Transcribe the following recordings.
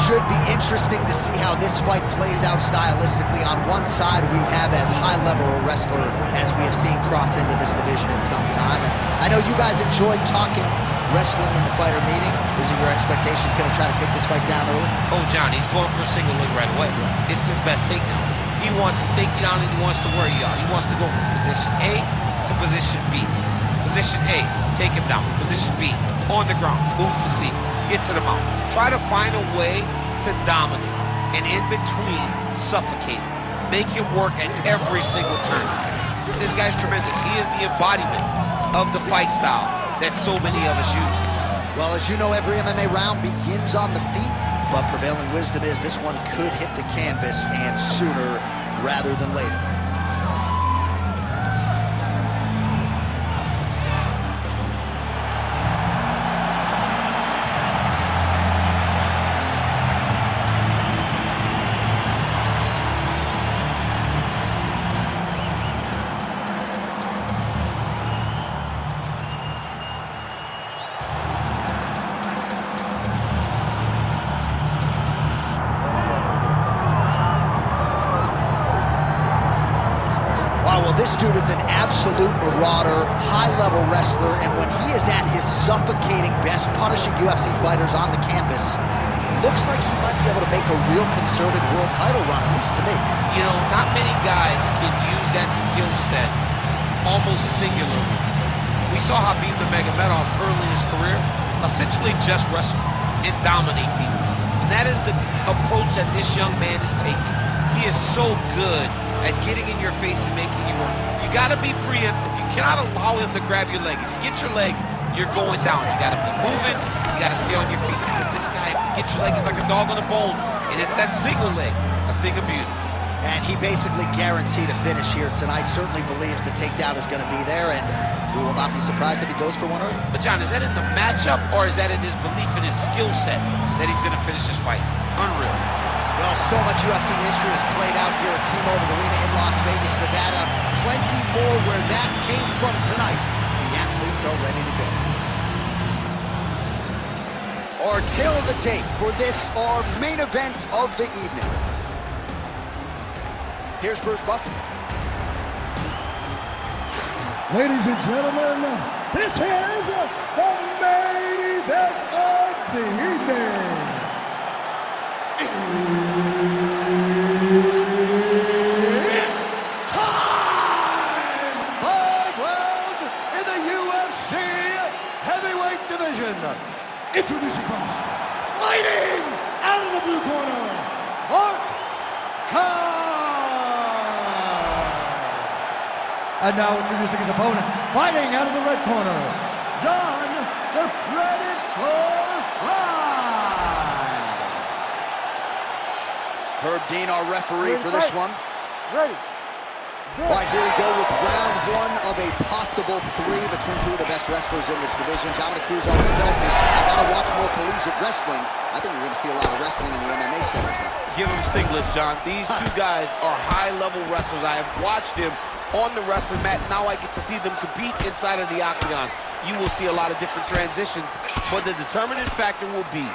should be interesting to see how this fight plays out stylistically. On one side, we have as high-level a wrestler as we have seen cross into this division in some time. And I know you guys enjoyed talking wrestling in the fighter meeting. Is it your expectation he's going to try to take this fight down early? Oh, John, he's going for a single leg right away. It's his best takedown. He wants to take you down and he wants to wear you out. He wants to go from position A to position B. Position A, take him down. Position B, on the ground, move to C, get to the mount. Try to find a way to dominate, and in between, suffocate him. Make him work at every single turn. This guy's tremendous. He is the embodiment of the fight style that so many of us use. Well, as you know, every MMA round begins on the feet, but prevailing wisdom is this one could hit the canvas, and sooner rather than later. This dude is an absolute marauder, high-level wrestler, and when he is at his suffocating best, punishing UFC fighters on the canvas, looks like he might be able to make a real concerted world title run, at least to me. You know, not many guys can use that skill set almost singularly. We saw Khabib Nurmagomedov early in his career essentially just wrestle and dominate people. And that is the approach that this young man is taking. He is so good at getting in your face and making you work. You gotta be preemptive. You cannot allow him to grab your leg. If you get your leg, you're going down. You gotta be moving, you gotta stay on your feet. Because this guy, if you get your leg, he's like a dog on a bone. And it's that single leg, a thing of beauty. And he basically guaranteed a finish here tonight. Certainly believes the takedown is gonna be there, and we will not be surprised if he goes for one early. But John, is that in the matchup, or is that in his belief in his skill set that he's gonna finish this fight? Unreal. Well, so much UFC history has played out here at T-Mobile Arena in Las Vegas, Nevada. Plenty more where that came from tonight. The athletes are ready to go. Our tail of the tape for this, our main event of the evening. Here's Bruce Buffer. Ladies and gentlemen, this is the main event of the evening. It's time! 5 rounds in the UFC heavyweight division. Introducing first, fighting out of the blue corner, Kerr. And now introducing his opponent, fighting out of the red corner, Don the Predator Frye. Herb Dean, our referee for this one. Ready. All right, here we go with round one of a possible 3 between 2 of the best wrestlers in this division. Dominic Cruz always tells me I gotta watch more collegiate wrestling. I think we're gonna see a lot of wrestling in the MMA setting tonight. Give him singlets, John. These two guys are high-level wrestlers. I have watched them on the wrestling mat. Now I get to see them compete inside of the octagon. You will see a lot of different transitions, but the determining factor will be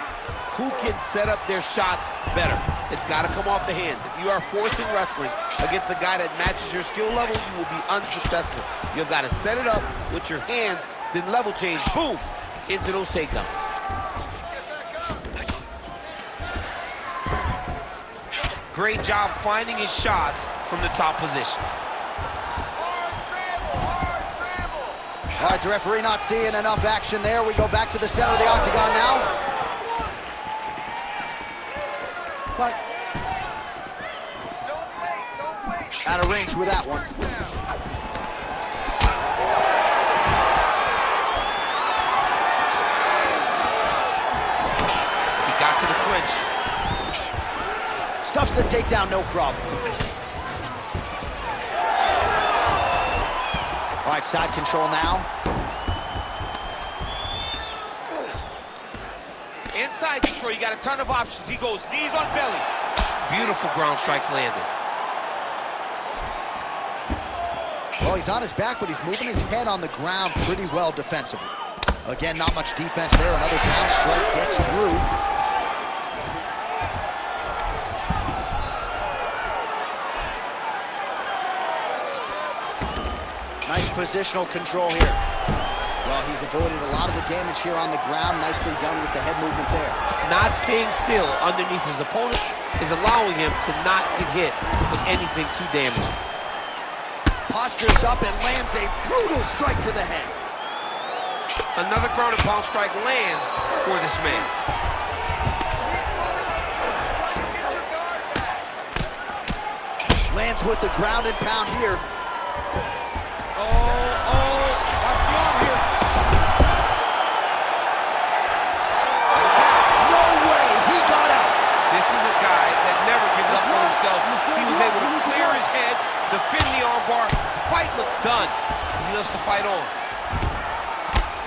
who can set up their shots better. It's got to come off the hands. If you are forcing wrestling against a guy that matches your skill level, you will be unsuccessful. You've got to set it up with your hands, then level change, boom, into those takedowns. Great job finding his shots from the top position. All right, the referee not seeing enough action there. We go back to the center of the octagon now. But Don't wait. Out of range with that one. He got to the clinch. Stuffs the takedown, no problem. All right, side control now. Inside control, you got a ton of options. He goes knees on belly. Beautiful ground strikes landed. Well, he's on his back, but he's moving his head on the ground pretty well defensively. Again, not much defense there. Another ground strike gets through. positional control here. Well, he's avoided a lot of the damage here on the ground. Nicely done with the head movement there. Not staying still underneath his opponent is allowing him to not get hit with anything too damaging. Postures up and lands a brutal strike to the head. Another ground and pound strike lands for this man. Lands with the ground and pound here. Watch the arm here. No way, he got out. This is a guy that never gives up on himself. He was able to clear his head, defend the armbar. The fight looked done. He loves to fight on.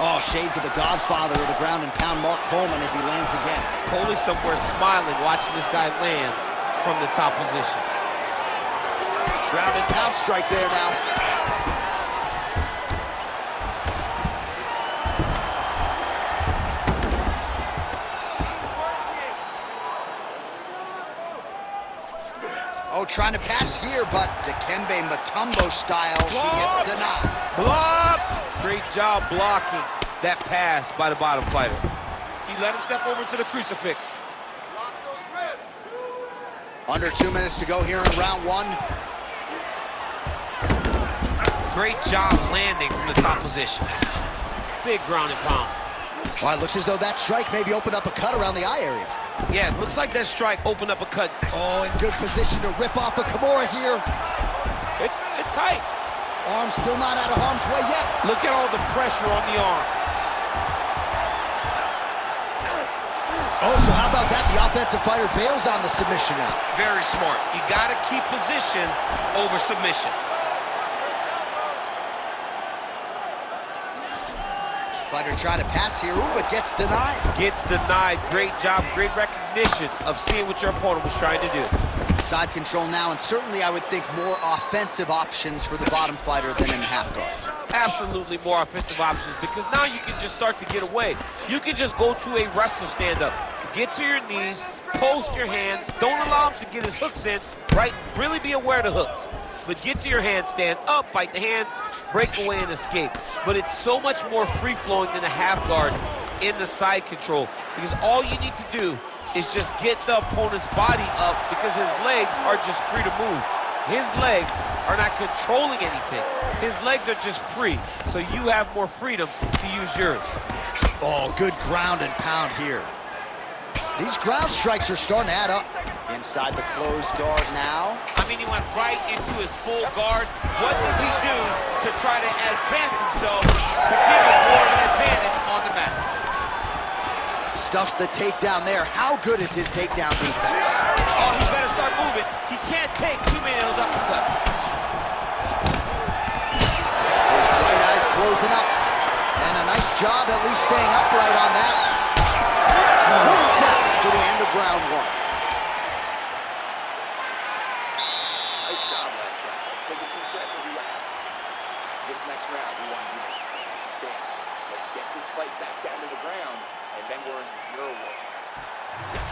Oh, shades of the godfather of the ground and pound, Mark Coleman, as he lands again. Cole is somewhere smiling, watching this guy land from the top position. Ground and pound strike there now. Oh, trying to pass here, but Dikembe Mutombo style, he gets denied. Blocked! Great job blocking that pass by the bottom fighter. He let him step over to the crucifix. Lock those wrists. Under 2 minutes to go here in round one. Great job landing from the top position. Big ground and pound. Well, it looks as though that strike maybe opened up a cut around the eye area. Yeah, it looks like that strike opened up a cut. Oh, in good position to rip off a Kimura here. It's tight. Arm still not out of harm's way yet. Look at all the pressure on the arm. Oh, so how about that? The offensive fighter bails on the submission now. Very smart. You gotta keep position over submission. Fighter trying to pass here, ooh, but gets denied. Gets denied. Great job, great recognition of seeing what your opponent was trying to do. Side control now, and certainly I would think more offensive options for the bottom fighter than in the half guard. Absolutely more offensive options, because now you can just start to get away. You can just go to a wrestler stand-up. Get to your knees, post your hands, don't allow him to get his hooks in, right? Really be aware of the hooks. But get to your hands, stand up, fight the hands, break away and escape. But it's so much more free-flowing than a half guard in the side control, because all you need to do is just get the opponent's body up, because his legs are just free to move. His legs are not controlling anything. His legs are just free, so you have more freedom to use yours. Oh, good ground and pound here. These ground strikes are starting to add up. Inside the closed guard now. I mean, he went right into his full guard. What does he do to try to advance himself to give him more of an advantage on the mat? Stuffs the takedown there. How good is his takedown defense? Oh, he better start moving. He can't take too many of those uppercuts. His right eye's closing up. And a nice job at least staying upright on that. Ring sounds for the end of round one. Nice job last round. Take a deep breath and relax. This next round, we want to do the same thing. Let's get this fight back down to the ground, and then we're in your world.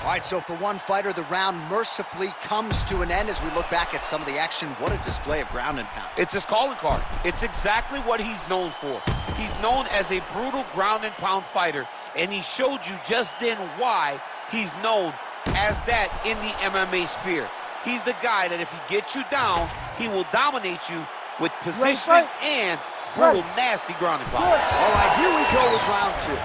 All right, so for one fighter, the round mercifully comes to an end as we look back at some of the action. What a display of ground and pound. It's his calling card. It's exactly what he's known for. He's known as a brutal ground and pound fighter, and he showed you just then why he's known as that in the MMA sphere. He's the guy that if he gets you down, he will dominate you with positioning and brutal, nasty ground and pound. All right, here we go with round two.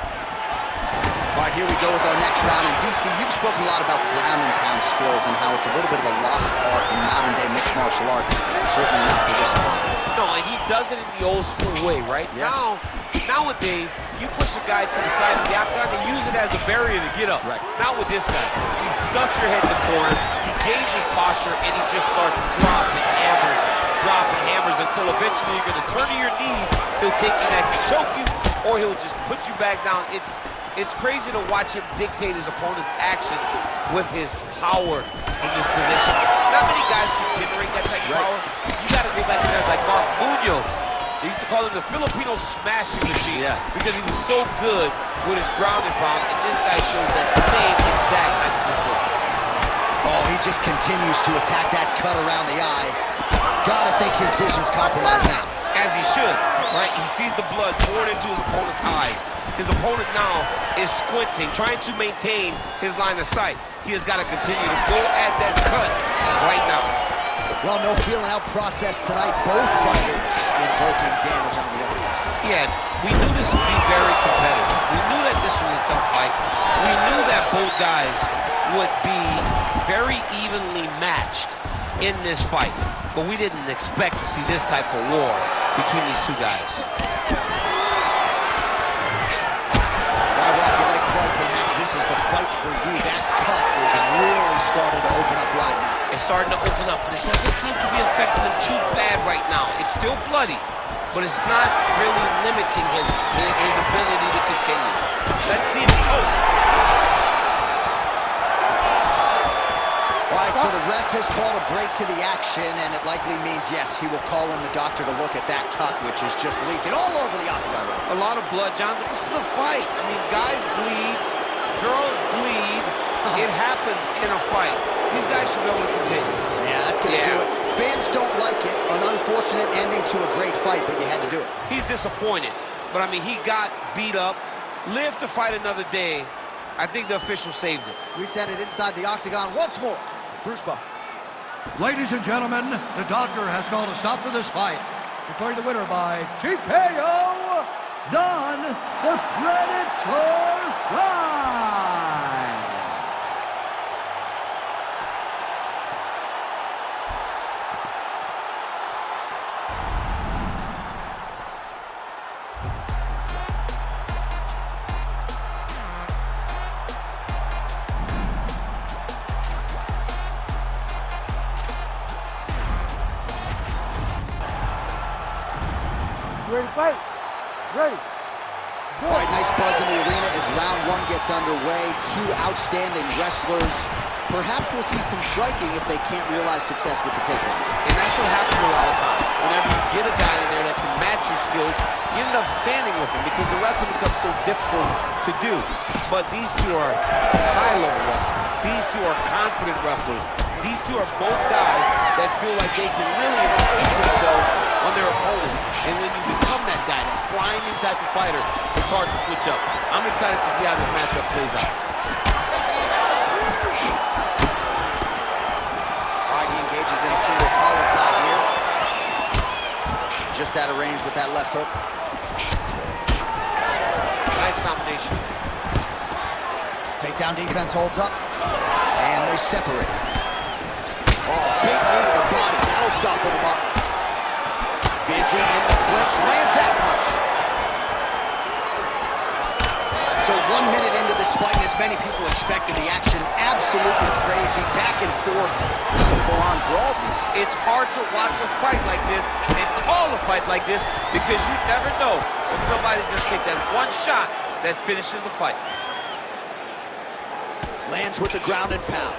All right, here we go with our next round. And DC, you've spoken a lot about ground and pound skills and how it's a little bit of a lost art in modern-day mixed martial arts. Certainly not for this one. No, and he does it in the old school way, right? Yeah. Nowadays, you push a guy to the side of the octagon, they use it as a barrier to get up. Right. Not with this guy. He stuffs your head in the corner, he gauges posture, and he just starts dropping hammers until eventually you're going to turn to your knees. He'll take you neck and choke you, or he'll just put you back down. It's crazy to watch him dictate his opponent's actions with his power in this position. Not many guys can generate that type of power. You got to go back to guys like Mark Munoz. They used to call him the Filipino smashing machine because he was so good with his ground and pound, and this guy shows that same exact type of performance. Oh, he just continues to attack that cut around the eye. Gotta think his vision's compromised now. As as he should, right? He sees the blood pouring into his opponent's eyes. His opponent now is squinting, trying to maintain his line of sight. He has got to continue to go at that cut right now. Well, no feeling out process tonight. Both fighters invoking damage on the other side. Yes, we knew this would be very competitive. We knew that this was a tough fight. We knew that both guys would be very evenly matched in this fight. But we didn't expect to see this type of war between these two guys. Well, if you like blood, perhaps this is the fight for you. That cut is really starting to open up wide now. It's starting to open up, but it doesn't seem to be affecting him too bad right now. It's still bloody, but it's not really limiting his ability to continue. Let's see him. All right, so the ref has called a break to the action, and it likely means, yes, he will call in the doctor to look at that cut, which is just leaking all over the octagon. A lot of blood, John, but this is a fight. I mean, guys bleed, girls bleed. It happens in a fight. These guys should be able to continue. Yeah, that's going to do it. Fans don't like it. An unfortunate ending to a great fight, but you had to do it. He's disappointed, but I mean, he got beat up, lived to fight another day. I think the official saved it. We sent it inside the octagon once more. Bruce Buff. Ladies and gentlemen, the doctor has called a stop to this fight, declaring the winner by TKO, Don the Predator Frye. Ready to fight? Ready. All right, nice buzz in the arena as round one gets underway. Two outstanding wrestlers. Perhaps we'll see some striking if they can't realize success with the takedown. And that's what happens a lot of times. Whenever you get a guy in there that can match your skills, you end up standing with him because the wrestling becomes so difficult to do. But these two are high-level wrestlers. These two are confident wrestlers. These two are both guys that feel like they can really impose themselves on their opponent. And when you become that guy, that grinding type of fighter, it's hard to switch up. I'm excited to see how this matchup plays out. All right, he engages in a single collar tie here. Just out of range with that left hook. Nice combination. Takedown defense holds up. And they separate. Oh, big knee to the body. That'll soften him up. Busy in the clinch. Lands that punch. So 1 minute into this fight, as many people expected, the action absolutely crazy. Back and forth. This is a full-on brawl. It's hard to watch a fight like this and call a fight like this because you never know when somebody's going to take that one shot that finishes the fight. Lands with the ground and pound.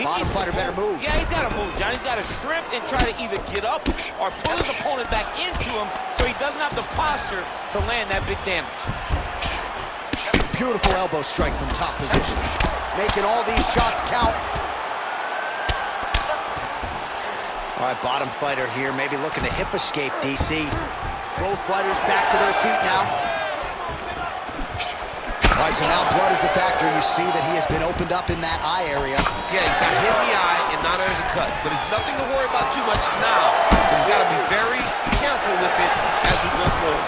Bottom fighter better move. Yeah, he's got to move, John. He's got to shrimp and try to either get up or pull his opponent back into him so he doesn't have the posture to land that big damage. Beautiful elbow strike from top position. Making all these shots count. All right, bottom fighter here, maybe looking to hip escape, DC. Both fighters back to their feet now. All right, so now blood is a factor. You see that he has been opened up in that eye area. Yeah, he's got hit in the eye, and now there's a cut. But it's nothing to worry about too much now. He's got to be very careful with it as we go forward.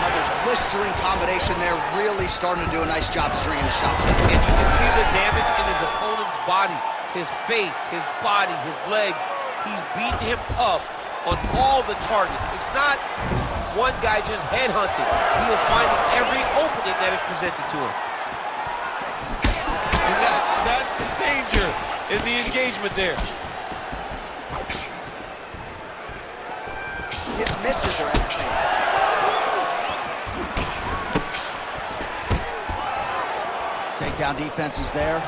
Another blistering combination there, really starting to do a nice job stringing the shots. And you can see the damage in his opponent's body, his face, his body, his legs. He's beating him up on all the targets. It's not one guy just headhunting. He is finding every opening that is presented to him. And that's the danger in the engagement there. His misses are entertaining. Takedown defense is there.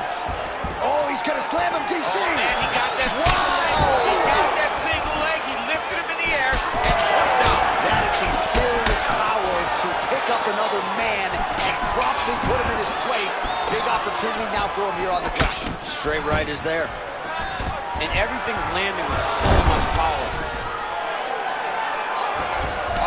Oh, he's gonna slam him, DC! Oh, man, he got that wow. single leg. He got that single leg. He lifted him in the air and put him down. That is some serious power to pick up another man and promptly put him in his place. Big opportunity now for him here on the ground. Straight right is there. And everything's landing with so much power.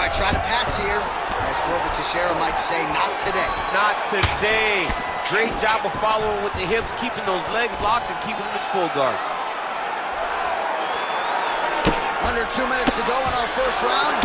All right, trying to pass here. As Glover Teixeira might say, not today. Not today. Great job of following with the hips, keeping those legs locked and keeping them in full guard. Under 2 minutes to go in our first round.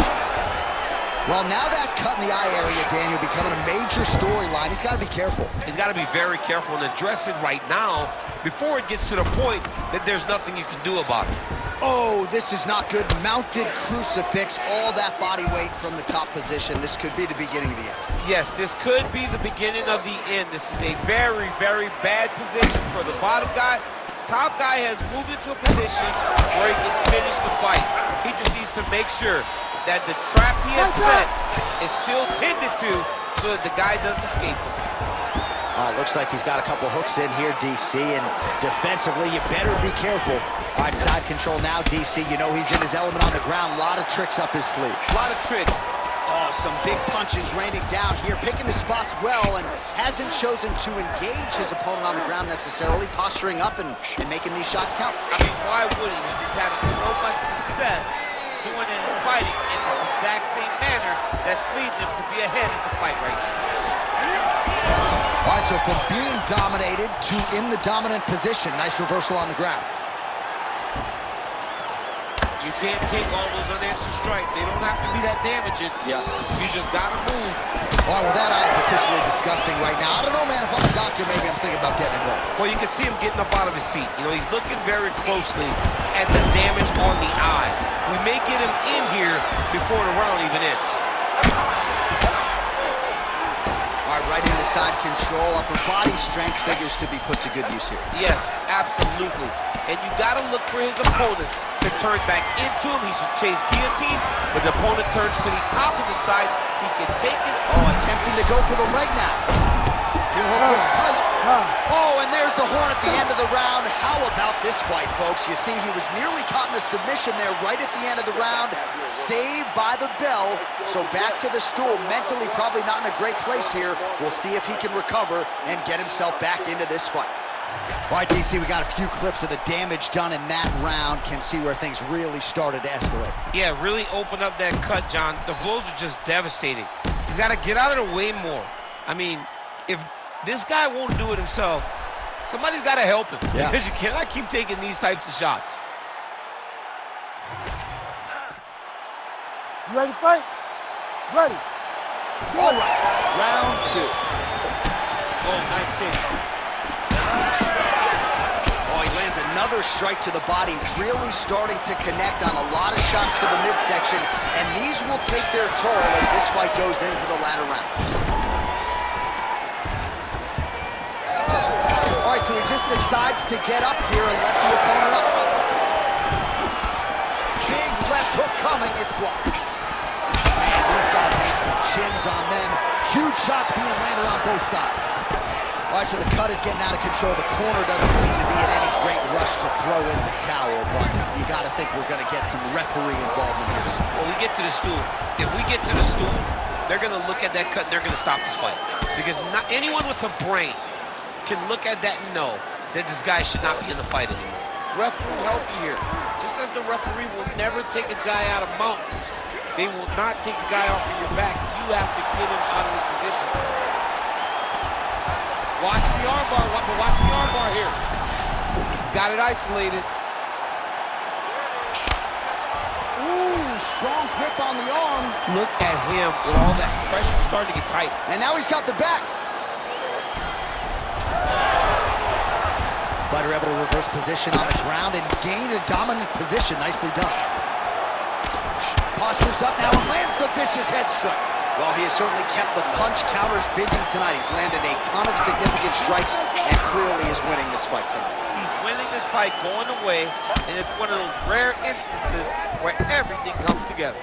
Well, now that cut in the eye area, Daniel, becoming a major storyline. He's got to be careful. He's got to be very careful and address it right now before it gets to the point that there's nothing you can do about it. Oh, this is not good. Mounted crucifix, all that body weight from the top position. This could be the beginning of the end. Yes, this could be the beginning of the end. This is a very, very bad position for the bottom guy. Top guy has moved into a position where he can finish the fight. He just needs to make sure that the trap he has set is still tended to so that the guy doesn't escape him. Looks like he's got a couple hooks in here, DC, and defensively, you better be careful. All right, side control now, DC. You know he's in his element on the ground. A lot of tricks up his sleeve. A lot of tricks. Oh, some big punches raining down here, picking his spots well, and hasn't chosen to engage his opponent on the ground necessarily, posturing up and making these shots count. I mean, why would he? He's having so much success doing it and fighting in this exact same manner that's leading him to be ahead in the fight right now. All right, so from being dominated to in the dominant position. Nice reversal on the ground. You can't take all those unanswered strikes. They don't have to be that damaging. Yeah. You just got to move. Oh, well, that eye is officially disgusting right now. I don't know, man. If I'm a doctor, maybe I'm thinking about getting it done. Well, you can see him getting up out of his seat. You know, he's looking very closely at the damage on the eye. We may get him in here before the round even ends. All right, right into side control. Upper body strength figures to be put to good use here. Yes, absolutely. And you got to look for his opponent to turn back into him. He should chase guillotine. When the opponent turns to the opposite side, he can take it. Oh, attempting to go for the leg now. Heel hook looks tight. Oh, and there's the horn at the end of the round. How about this fight, folks? You see, he was nearly caught in a submission there right at the end of the round. Saved by the bell. So back to the stool. Mentally probably not in a great place here. We'll see if he can recover and get himself back into this fight. All right, DC, we got a few clips of the damage done in that round. Can see where things really started to escalate. Yeah, really opened up that cut, John. The blows are just devastating. He's got to get out of the way more. I mean, if this guy won't do it himself, somebody's got to help him. Yeah. Because you cannot keep taking these types of shots. You ready to fight? Ready. All right, round two. Oh, nice kick. Oh, he lands another strike to the body, really starting to connect on a lot of shots to the midsection, and these will take their toll as this fight goes into the latter rounds. All right, so he just decides to get up here and let the opponent up. Big left hook coming, it's blocked. Man, these guys have some chins on them. Huge shots being landed on both sides. All right, so the cut is getting out of control. The corner doesn't seem to be in any great rush to throw in the towel, but you got to think we're going to get some referee involvement here soon. Well, we get to the stool. If we get to the stool, they're going to look at that cut and they're going to stop this fight. Because not anyone with a brain can look at that and know that this guy should not be in the fight anymore. Referee will help you here. Just as the referee will never take a guy out of mountains, they will not take the guy off of your back. You have to get him out of this position. Watch the armbar, watch the armbar here. He's got it isolated. Ooh, strong grip on the arm. Look at him with all that pressure starting to get tight. And now he's got the back. Fighter able to reverse position on the ground and gain a dominant position. Nicely done. Postures up now and lands the vicious head strike. Well, he has certainly kept the punch counters busy tonight. He's landed a ton of significant strikes and clearly is winning this fight tonight. He's winning this fight going away, and it's one of those rare instances where everything comes together.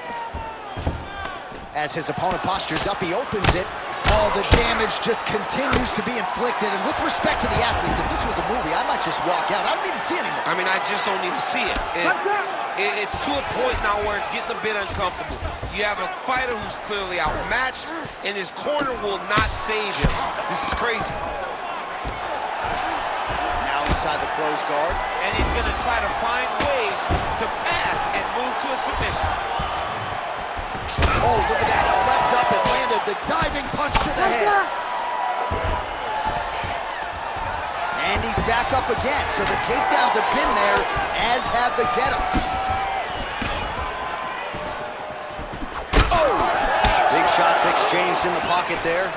As his opponent postures up, he opens it. Oh, the damage just continues to be inflicted. And with respect to the athletes, if this was a movie, I might just walk out. I don't need to see anymore. I mean, I just don't need to see it. It's to a point now where it's getting a bit uncomfortable. You have a fighter who's clearly outmatched, and his corner will not save him. This is crazy. Now inside the closed guard. And he's going to try to find ways to pass and move to a submission. Oh, look at that. He leapt up and landed the diving punch to the head. And he's back up again. So the takedowns have been there, as have the get-ups. Oh! Big shots exchanged in the pocket there.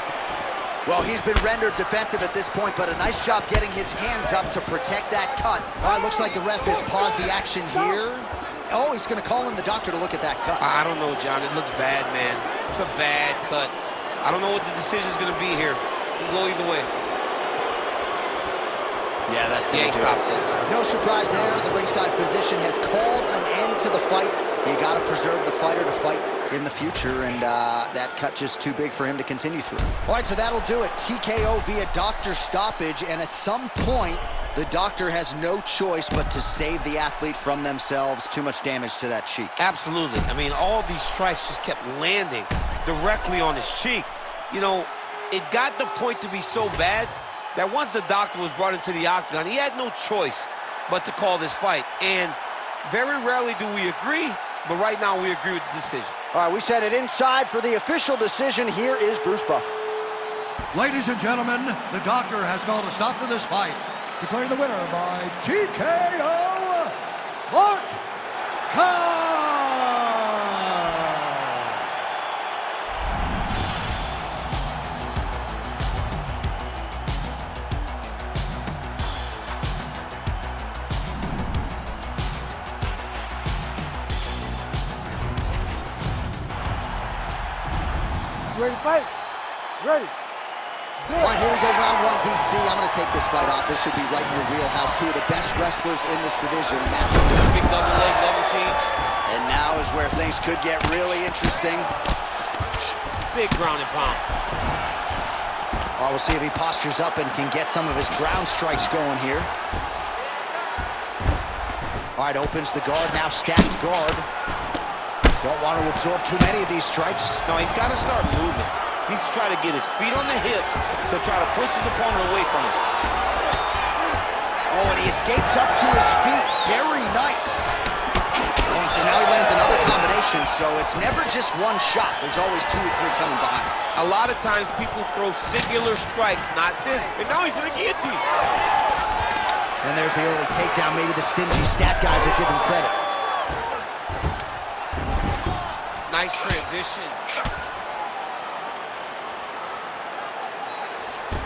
Well, he's been rendered defensive at this point, but a nice job getting his hands up to protect that cut. All right, looks like the ref has paused the action here. Oh, he's going to call in the doctor to look at that cut. I don't know, John. It looks bad, man. It's a bad cut. I don't know what the decision's going to be here. It can go either way. Yeah, that's going to do it. No surprise there. The ringside physician has called an end to the fight. You got to preserve the fighter to fight in the future, and that cut just too big for him to continue through. All right, so that'll do it. TKO via doctor stoppage, and at some point, the doctor has no choice but to save the athlete from themselves. Too much damage to that cheek. Absolutely. I mean, all these strikes just kept landing directly on his cheek. You know, it got the point to be so bad that once the doctor was brought into the octagon, he had no choice but to call this fight. And very rarely do we agree, but right now we agree with the decision. All right, we sent it inside for the official decision. Here is Bruce Buffer. Ladies and gentlemen, the doctor has called a stop to this fight, declaring the winner by TKO, Mark Kerr. Ready to fight? Ready. All right, here we go, round one, DC. I'm going to take this fight off. This should be right in your wheelhouse. Two of the best wrestlers in this division matching. Big double leg, level change. And now is where things could get really interesting. Big ground and pound. Well, we'll see if he postures up and can get some of his ground strikes going here. All right, opens the guard, now stacked guard. Don't want to absorb too many of these strikes. No, he's got to start moving. He's trying to get his feet on the hips to try to push his opponent away from him. Oh, and he escapes up to his feet. Very nice. Oh, and so now he lands another combination, so it's never just one shot. There's always two or three coming behind. A lot of times people throw singular strikes, not this. And now he's in a guillotine. And there's the early takedown. Maybe the stingy stat guys will give him credit. Nice transition.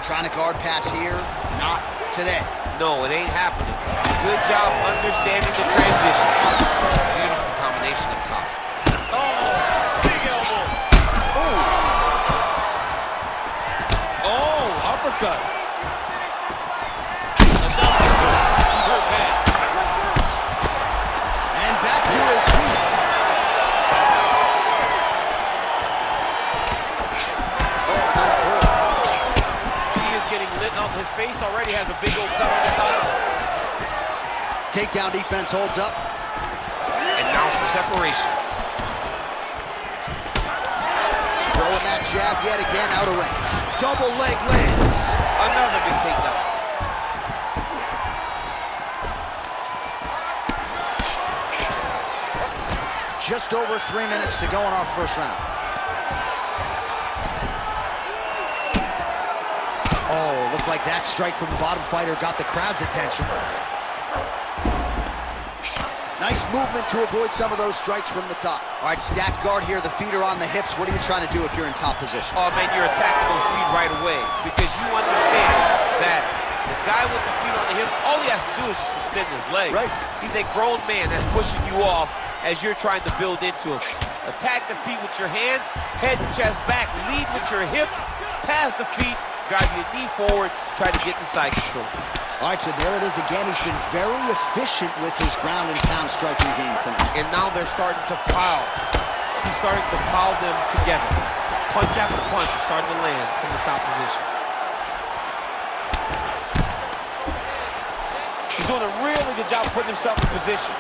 Trying to guard pass here. Not today. No, it ain't happening. Good job understanding the transition. Beautiful combination up top. Oh, big elbow. Oh, uppercut. He's hurt bad. And back to his feet. His face already has a big old cut on the side. Takedown defense holds up. And now some separation. Throwing that jab yet again out of range. Double leg lands. Another big takedown. Just over 3 minutes to go in our first round. Oh, looked like that strike from the bottom fighter got the crowd's attention. Nice movement to avoid some of those strikes from the top. All right, stacked guard here. The feet are on the hips. What are you trying to do if you're in top position? Oh, man, you're attacking those feet right away because you understand that the guy with the feet on the hips, all he has to do is just extend his legs. Right. He's a grown man that's pushing you off as you're trying to build into him. Attack the feet with your hands, head and chest back, lead with your hips, pass the feet, drive your knee forward, try to get the side control. All right, so there it is again. He's been very efficient with his ground and pound striking game tonight. And now they're starting to pile. He's starting to pile them together. Punch after punch is starting to land from the top position. He's doing a really good job putting himself in position.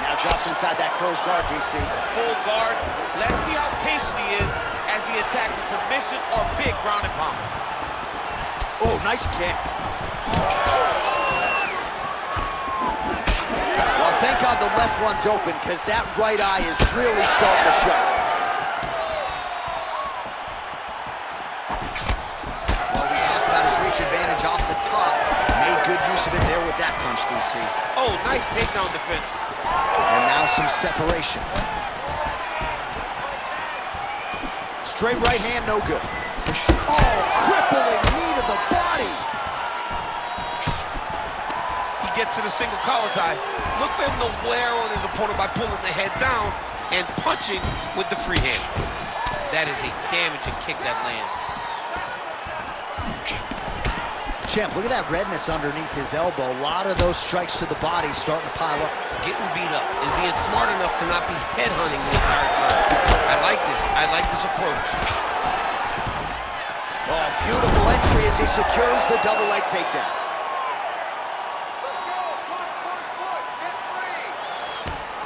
Now drops inside that closed guard, DC. Full guard. Let's see how patient he is as he attacks a submission or big ground and pound. Oh, nice kick. Well, thank God the left runs open because that right eye is really starting to show. Well, we talked about his reach advantage off the top. Made good use of it there with that punch, DC. Oh, nice takedown defense. And now some separation. Straight right hand, no good. Oh, crippling knee to the body. He gets to the single collar tie. Look for him to wear on his opponent by pulling the head down and punching with the free hand. That is a damaging kick that lands. Champ, look at that redness underneath his elbow. A lot of those strikes to the body starting to pile up. Getting beat up and being smart enough to not be headhunting the entire time. I like this. I like this approach. Oh, beautiful entry as he secures the double leg takedown. Let's go. Push, push, push. Get free.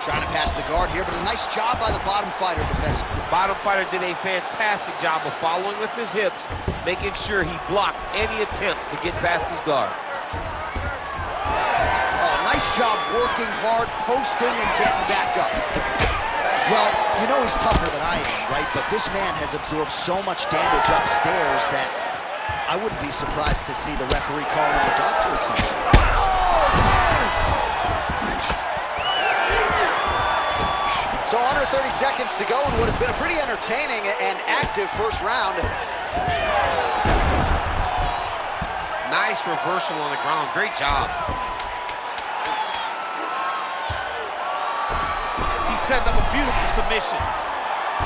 Trying to pass the guard here, but a nice job by the bottom fighter defensively. Bottom fighter did a fantastic job of following with his hips, making sure he blocked any attempt to get past his guard. Oh, nice job working hard, posting, and getting back up. Well, you know he's tougher than I am, right? But this man has absorbed so much damage upstairs that I wouldn't be surprised to see the referee call in the doctor or something. So under 30 seconds to go in what has been a pretty entertaining and active first round. Nice reversal on the ground. Great job. He's setting up a beautiful submission.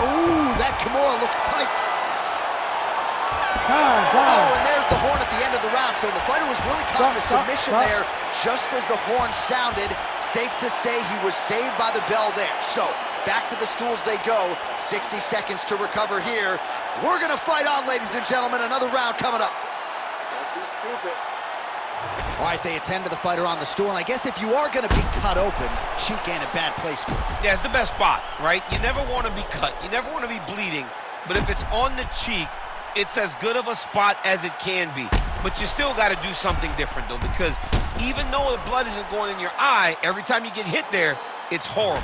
Ooh, that Kimura looks tight. Time. Oh, and there's the horn at the end of the round. So the fighter was really caught in a submission there just as the horn sounded. Safe to say he was saved by the bell there. So back to the stools they go. 60 seconds to recover here. We're going to fight on, ladies and gentlemen. Another round coming up. Don't be stupid. All right, they attend to the fighter on the stool. And I guess if you are going to be cut open, cheek ain't a bad place for it. Yeah, it's the best spot, right? You never want to be cut. You never want to be bleeding. But if it's on the cheek, it's as good of a spot as it can be. But you still got to do something different, though, because even though the blood isn't going in your eye, every time you get hit there, it's horrible.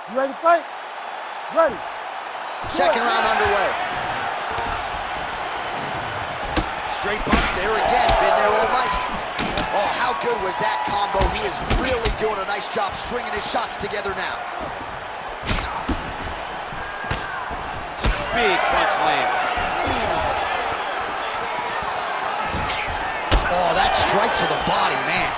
You ready to fight? Ready. Second round underway. Straight punch there again. Been there all night. Oh, how good was that combo? He is really doing a nice job stringing his shots together now. Big punch land. Oh, that strike to the body, man.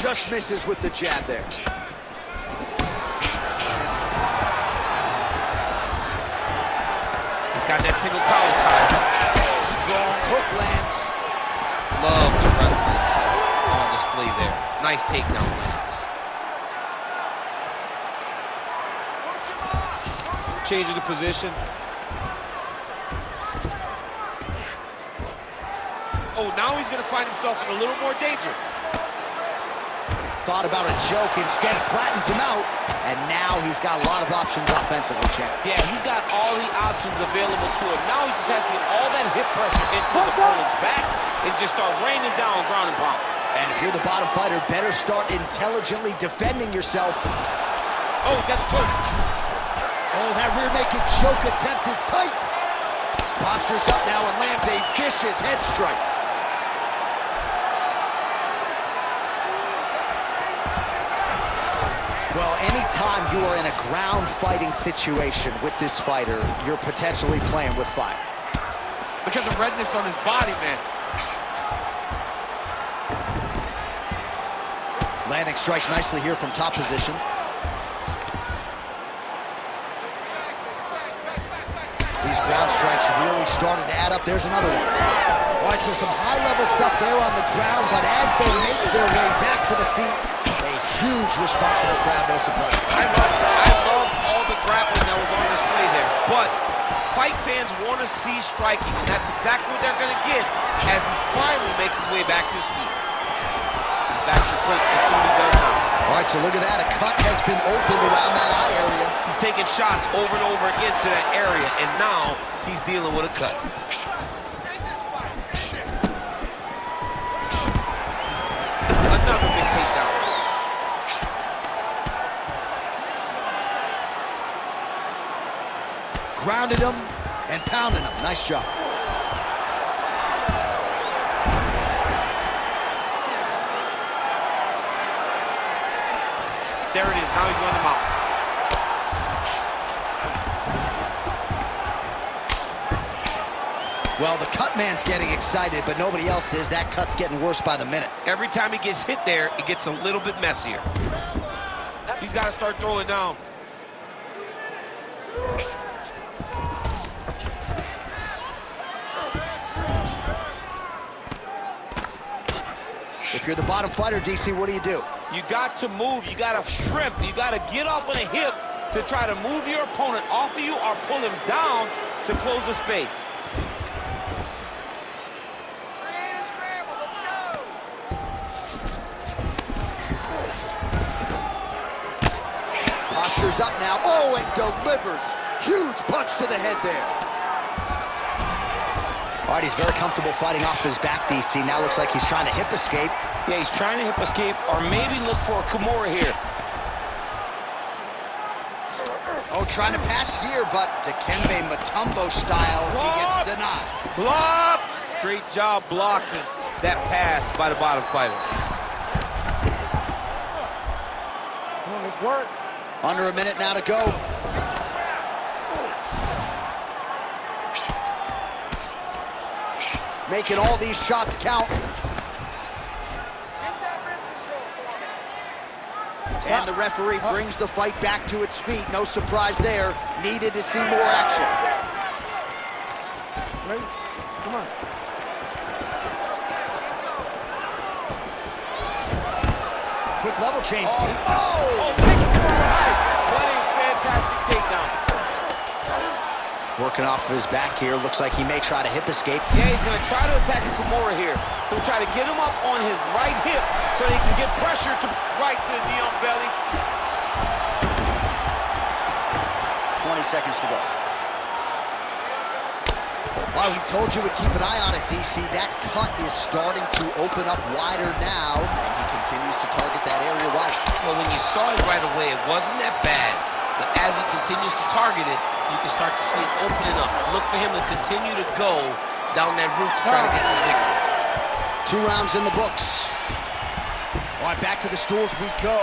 Just misses with the jab there. He's got that single collar tie. Strong hook lands. Love the wrestling on display there. Nice takedown lands. Changing the position. Oh, now he's going to find himself in a little more danger. Thought about a choke, instead flattens him out, and now he's got a lot of options offensively, champ. Yeah, he's got all the options available to him. Now he just has to get all that hip pressure into his opponent's back and just start raining down ground and pound. And if you're the bottom fighter, better start intelligently defending yourself. Oh, he's got the choke. Oh, that rear naked choke attempt is tight. Postures up now and lands a vicious head strike. Well, anytime you are in a ground fighting situation with this fighter, you're potentially playing with fire. Look at the redness on his body, man. Landing strikes nicely here from top position. These ground strikes really started to add up. There's another one. All right, so some high-level stuff there on the ground, but as they make their way back to the feet, a huge response from the crowd, no surprise. I love all the grappling that was on display there, but fight fans want to see striking, and that's exactly what they're going to get as he finally makes his way back to his feet. He's back to the clinch. Let's see what he does now. All right, so look at that. A cut has been opened around that eye area. He's taking shots over and over again to that area, and now he's dealing with a cut. grounded him and pounded him. Nice job. There it is. Now he's going to mount. Well, the cut man's getting excited, but nobody else is. That cut's getting worse by the minute. Every time he gets hit there, it gets a little bit messier. He's got to start throwing down. If you're the bottom fighter, DC, what do? You got to move. You got to shrimp. You got to get up on a hip to try to move your opponent off of you or pull him down to close the space. Create a scramble. Let's go. Posture's up now. Oh, and delivers. Huge punch to the head there. All right, he's very comfortable fighting off his back, DC. Now looks like he's trying to hip escape. Yeah, he's trying to hip escape or maybe look for a Kimura here. Oh, trying to pass here, but Dikembe Mutombo style, he gets denied. Blocked! Great job blocking that pass by the bottom fighter. Come on, let's work. Under a minute now to go. Making all these shots count. Get that wrist control for me. And the referee brings the fight back to its feet. No surprise there. Needed to see more action. Ready? Come on. It's okay. Keep going. Quick level change. Oh, Oh! take it from behind. What a fantastic takedown. Working off of his back here. Looks like he may try to hip escape. Yeah, he's going to try to attack a Kimura here. He'll try to get him up on his right hip so he can get pressure to right to the knee on belly. 20 seconds to go. Well, he told you would keep an eye on it, DC. That cut is starting to open up wider now, and he continues to target that area wide. Well, when you saw it right away, it wasn't that bad. But as he continues to target it, you can start to see it opening up. Look for him to continue to go down that route to try to get this victory. 2 rounds in the books. All right, back to the stools we go.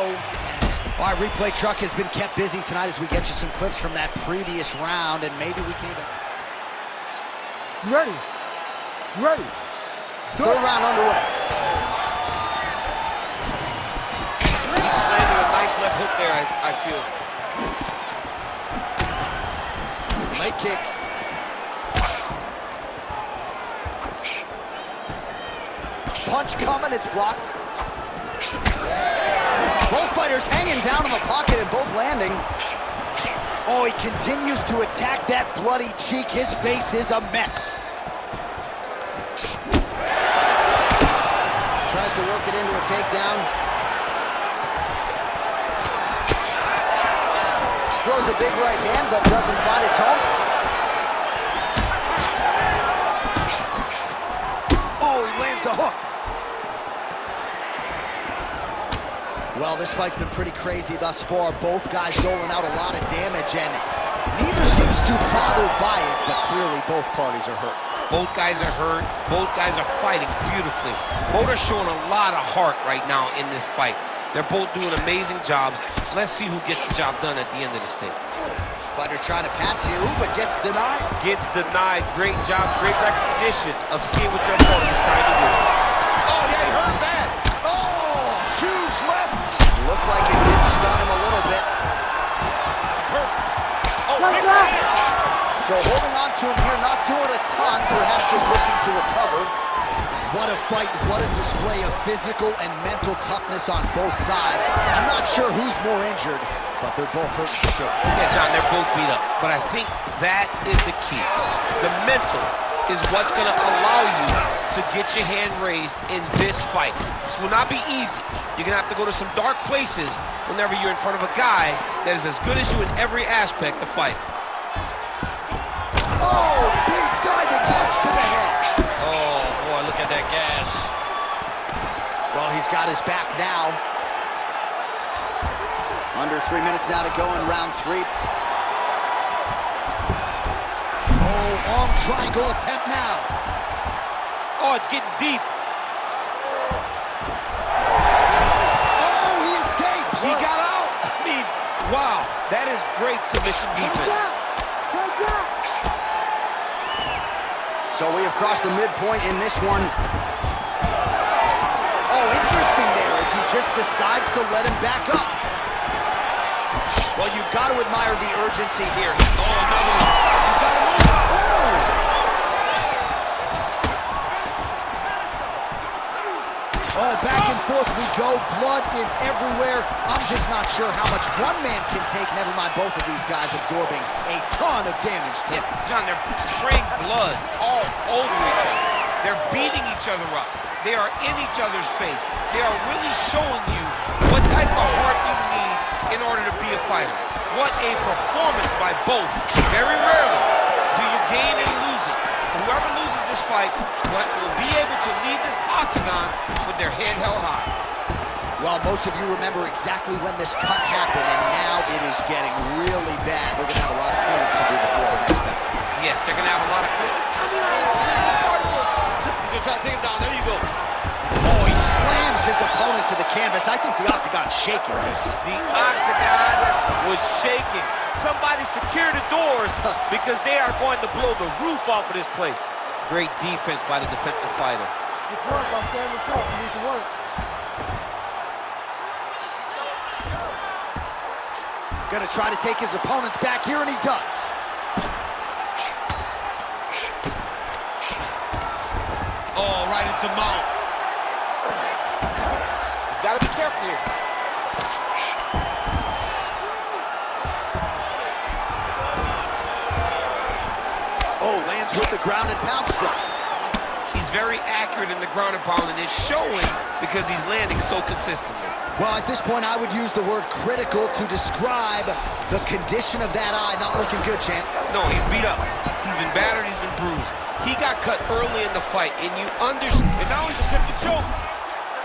All right, replay truck has been kept busy tonight as we get you some clips from that previous round, and maybe we can even... You ready? You ready? Third round underway. He just landed a nice left hook there, I feel. Leg kick. Punch coming, it's blocked. Both fighters hanging down in the pocket and both landing. Oh, he continues to attack that bloody cheek. His face is a mess. Tries to work it into a takedown. Throws a big right hand, but doesn't find its home. Oh, he lands a hook. Well, this fight's been pretty crazy thus far. Both guys doling out a lot of damage, and neither seems too bothered by it, but clearly both parties are hurt. Both guys are hurt. Both guys are fighting beautifully. Both are showing a lot of heart right now in this fight. They're both doing amazing jobs. Let's see who gets the job done at the end of this thing. Fighter trying to pass here, but gets denied. Gets denied. Great job, great recognition of seeing what your opponent was trying to do. Oh, yeah, he hurt bad. Oh, huge left. Looked like it did stun him a little bit. He's hurt. Oh, Like big that. hand. So holding on to him here, not doing a ton, perhaps just looking to recover. What a fight, what a display of physical and mental toughness on both sides. I'm not sure who's more injured, but they're both hurt for sure. Yeah, John, they're both beat up. But I think that is the key. The mental is what's going to allow you to get your hand raised in this fight. This will not be easy. You're going to have to go to some dark places whenever you're in front of a guy that is as good as you in every aspect of fight. Oh, big diving punch to the head. Oh, boy, look at that gas. Well, he's got his back now. Under 3 minutes now to go in round 3. Oh, arm triangle attempt now. Oh, it's getting deep. Oh, he escapes. He got out. I mean, wow. That is great submission defense. So we have crossed the midpoint in this one. Oh, interesting there as he just decides to let him back up. Well, you've got to admire the urgency here. Oh, another one. He's got to move. Oh, back and forth we go. Blood is everywhere. I'm just not sure how much one man can take, never mind both of these guys absorbing a ton of damage to him. John, they're spraying blood all over each other. They're beating each other up. They are in each other's face. They are really showing you what type of heart you need in order to be a fighter. What a performance by both. Very rarely do you gain and lose it. Whoever loses this fight will be able to leave this octagon with their head held high. Well, most of you remember exactly when this cut happened, and now it is getting really bad. They're going to have a lot of cleanup to do before the next battle. Yes, they're going to have a lot of cleanup. I mean, he's going to try to take him down. There you go. Oh, he slams his opponent to the canvas. I think the octagon's shaking this. The octagon was shaking. Somebody secure the doors because they are going to blow the roof off of this place. Great defense by the defensive fighter. Just work, I'll stand this up. You need to work. Gonna try to take his opponents back here, and he does. Oh, right into mouth. He's got to be careful here. Oh, lands with the ground and pound strike. He's very accurate in the ground and pound, and it's showing because he's landing so consistently. Well, at this point, I would use the word critical to describe the condition of that eye. Not looking good, champ. No, he's beat up. He's been battered, he's been bruised. He got cut early in the fight, and you understand. And now he's attempting to choke.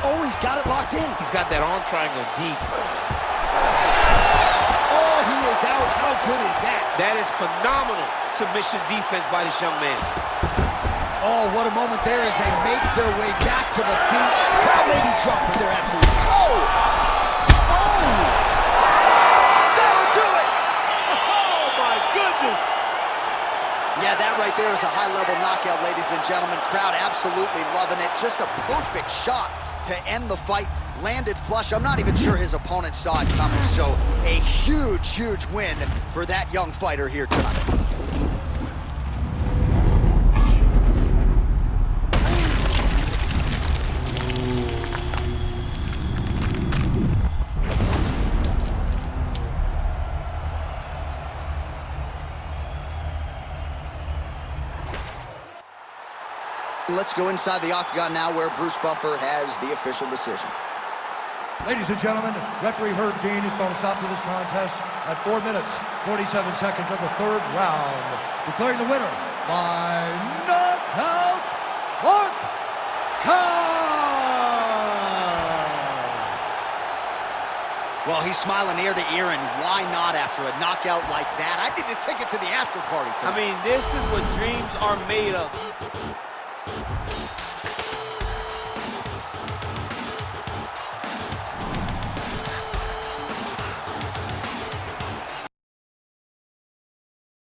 Oh, he's got it locked in. He's got that arm triangle deep. Oh, he is out. How good is that? That is phenomenal submission defense by this young man. Oh, what a moment there as they make their way back to the feet. Crowd may be drunk, but they're absolutely... Oh! Oh! That'll do it! Oh, my goodness! Yeah, that right there is a high-level knockout, ladies and gentlemen. Crowd absolutely loving it. Just a perfect shot to end the fight. Landed flush. I'm not even sure his opponent saw it coming. So a huge, huge win for that young fighter here tonight. Let's go inside the octagon now where Bruce Buffer has the official decision. Ladies and gentlemen, referee Herb Dean is going to stop to this contest at 4 minutes, 47 seconds of the third round, declaring the winner by knockout, Mark Kerr. Well, he's smiling ear to ear, and why not after a knockout like that? I need a ticket to the after party tonight. I mean, this is what dreams are made of.